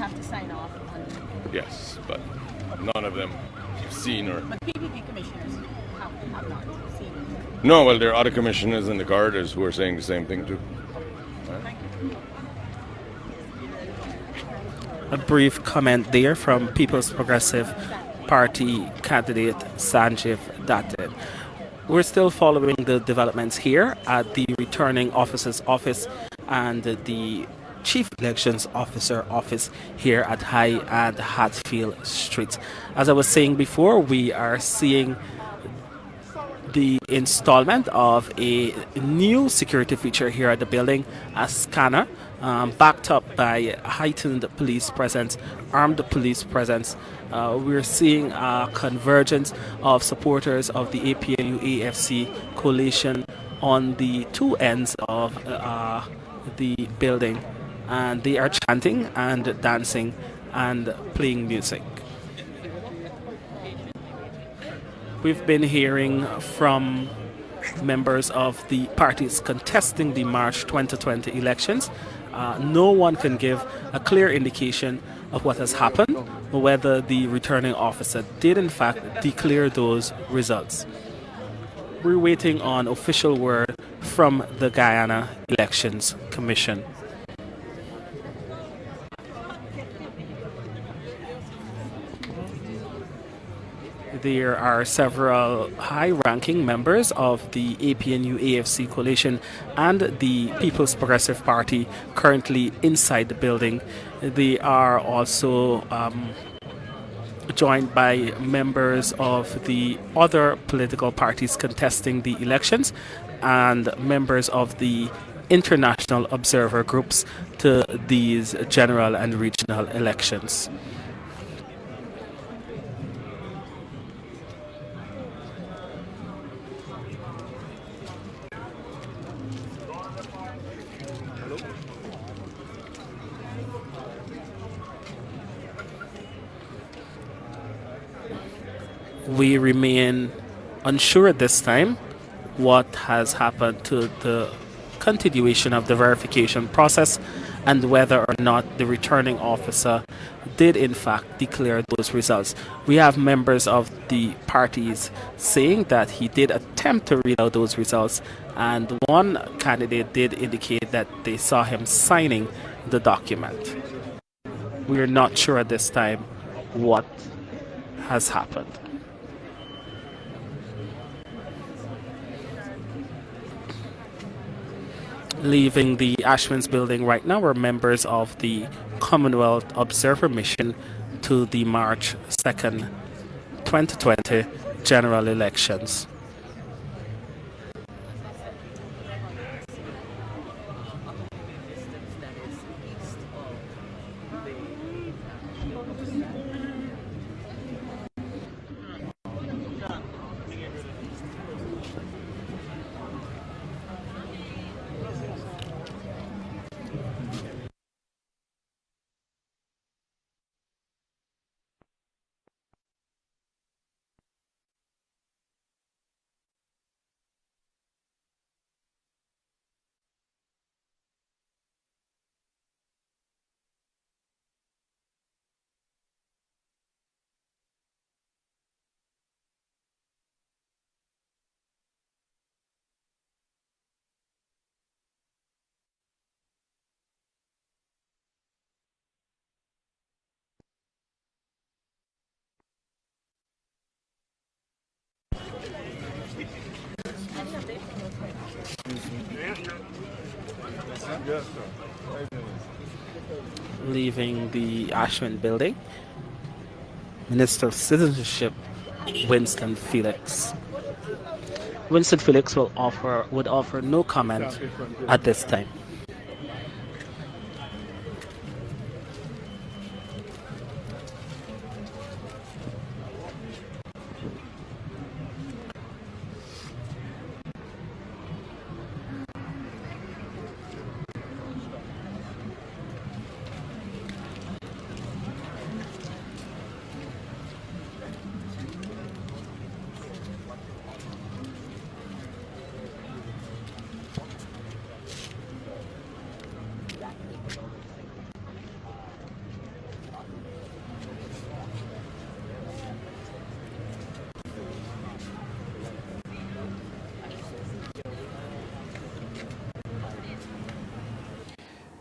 have to sign off on. Yes, but none of them have seen or. But PPP commissioners have not seen it. No, well, there are other commissioners and the corridors who are saying the same thing too. Thank you. A brief comment there from People's Progressive Party candidate Sanjeev Datta. We're still following the developments here at the returning officer's office and the Chief Elections Officer office here at High and Hatfield Streets. As I was saying before, we are seeing the installment of a new security feature here at the building, a scanner, backed up by heightened police presence, armed police presence. We're seeing a convergence of supporters of the APNU-AFC coalition on the two ends of the building, and they are chanting and dancing and playing music. We've been hearing from members of the parties contesting the March 2020 elections. No one can give a clear indication of what has happened, or whether the returning officer did in fact declare those results. We're waiting on official word from the Guyana Elections Commission. There are several high-ranking members of the APNU-AFC coalition and the People's Progressive Party currently inside the building. They are also joined by members of the other political parties contesting the elections and members of the international observer groups to these general and regional elections. We remain unsure at this time what has happened to the continuation of the verification process and whether or not the returning officer did in fact declare those results. We have members of the parties saying that he did attempt to read out those results, and one candidate did indicate that they saw him signing the document. We are not sure at this time what has happened. Leaving the Ashman's building right now are members of the Commonwealth Observer Mission to the March 2nd, 2020 general elections. Leaving the Ashman building, Minister of Citizenship Winston Felix. Winston Felix would offer no comment at this time.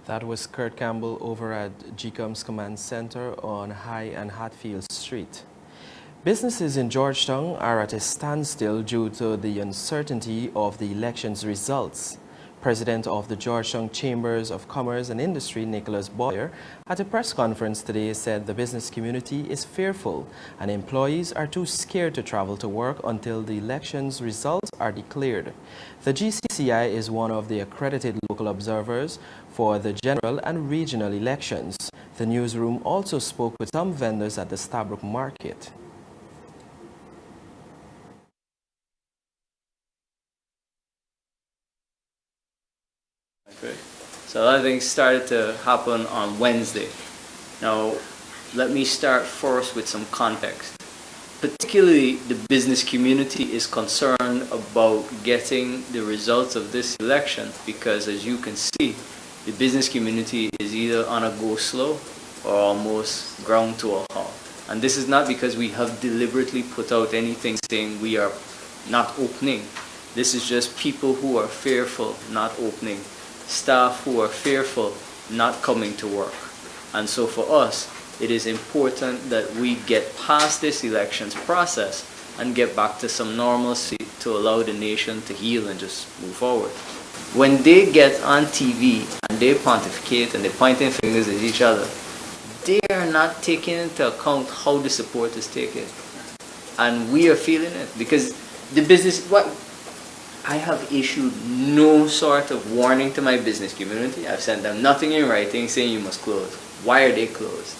That was Kurt Campbell over at GCOM's Command Center on High and Hatfield Street. Businesses in Georgetown are at a standstill due to the uncertainty of the election's results. President of the Georgetown Chambers of Commerce and Industry, Nicholas Boyer, at a press conference today said the business community is fearful and employees are too scared to travel to work until the election's results are declared. The GCCI is one of the accredited local observers for the general and regional elections. The newsroom also spoke with some vendors at the Stabrook Market. Right. So a lot of things started to happen on Wednesday. Now, let me start first with some context. Particularly, the business community is concerned about getting the results of this election because, as you can see, the business community is either on a go slow or almost ground to a halt. And this is not because we have deliberately put out anything saying we are not opening. This is just people who are fearful not opening, staff who are fearful not coming to work. And so for us, it is important that we get past this elections process and get back to some normalcy to allow the nation to heal and just move forward. When they get on TV and they pontificate and they're pointing fingers at each other, they are not taking into account how the support is taken. And we are feeling it because the business, I have issued no sort of warning to my business community. I've sent them nothing in writing saying you must close. Why are they closed?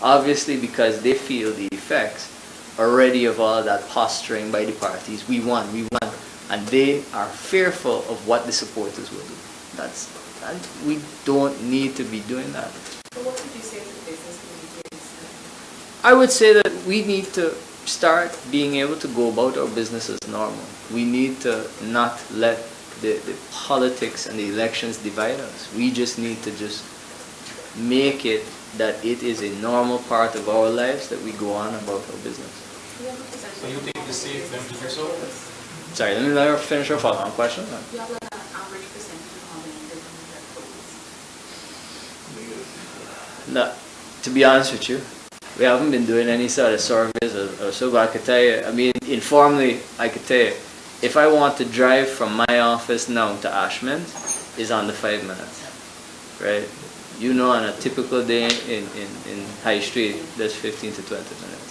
Obviously because they feel the effects already of all that posturing by the parties. We won. And they are fearful of what the supporters will do. And we don't need to be doing that. So what would you say to the business community? I would say that we need to start being able to go about our business as normal. We need to not let the politics and the elections divide us. We just need to just make it that it is a normal part of our lives that we go on about our business. So you think it's safe then to do so? Sorry, let me finish your follow-on question. You have an average percentage of how many businesses are closed? No, to be honest with you, we haven't been doing any sort of surveys or so, but I could tell you, I mean, informally, I could tell you, if I want to drive from my office now to Ashland, it's under 5 minutes, right? You know, on a typical day in High Street, there's 15 to 20 minutes.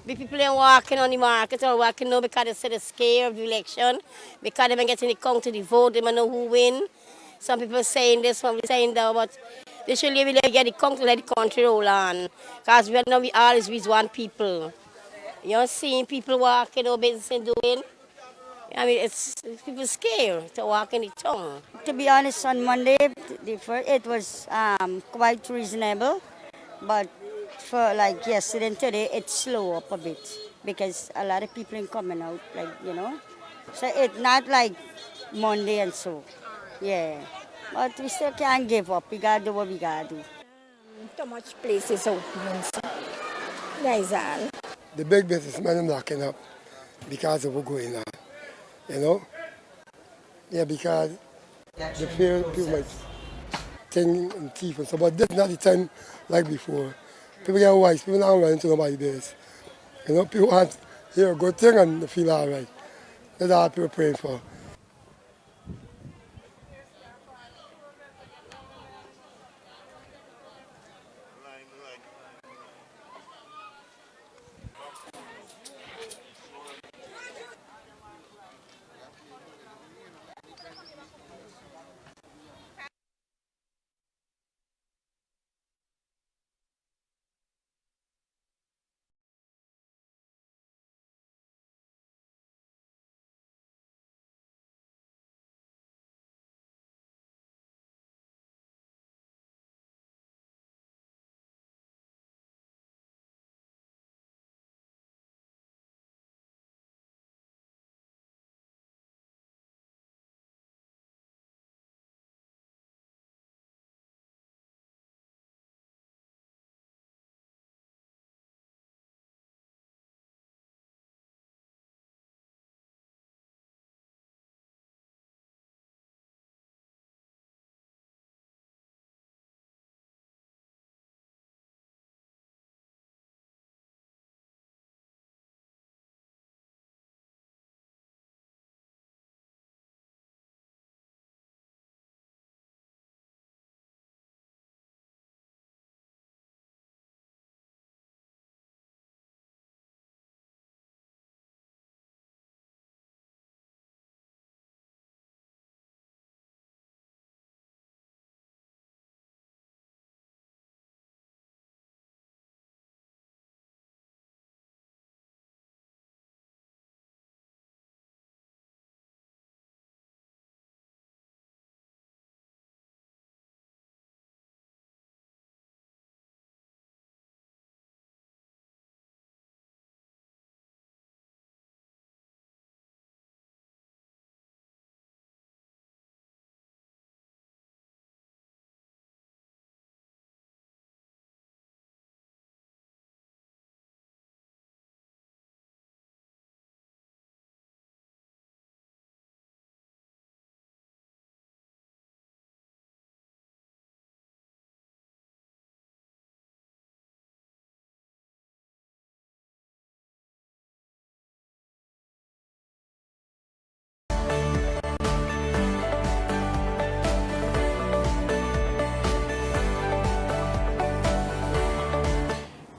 The people are walking on the market or walking now because they say they're scared of the election, because they've been getting the count to the vote, they don't know who win. Some people saying this, some people saying that, but they should really get the count to let the country roll on. Because we know we always with one people. You're seeing people walking or business and doing. I mean, it's people scared to walk in the town. To be honest, on Monday, it was quite reasonable, but for like yesterday and today, it's slow up a bit because a lot of people are coming out, like, you know. So it's not like Monday and so, yeah. But we still can't give up. We gotta do what we gotta do. Too much places open. That's all. The big businessmen are knocking up because of what's going on, you know? Yeah, because the fear people might think and thief and so, but this is not the time like before. People get wise, people not run into nobody's business. You know, people want to hear a good thing and they feel all right. That's all people praying for.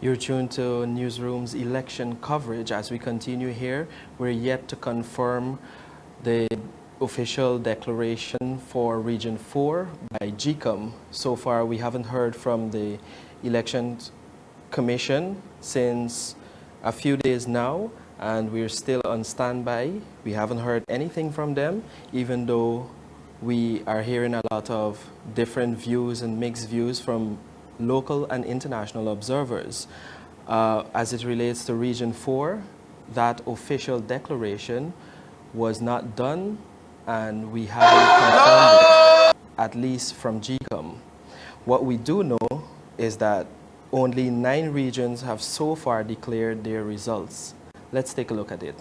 You're tuned to Newsroom's election coverage. As we continue here, we're yet to confirm the official declaration for Region 4 by GCOM. So far, we haven't heard from the Elections Commission since a few days now, and we're still on standby. We haven't heard anything from them, even though we are hearing a lot of different views and mixed views from local and international observers. As it relates to Region 4, that official declaration was not done, and we haven't confirmed it, at least from GCOM. What we do know is that only 9 regions have so far declared their results. Let's take a look at it.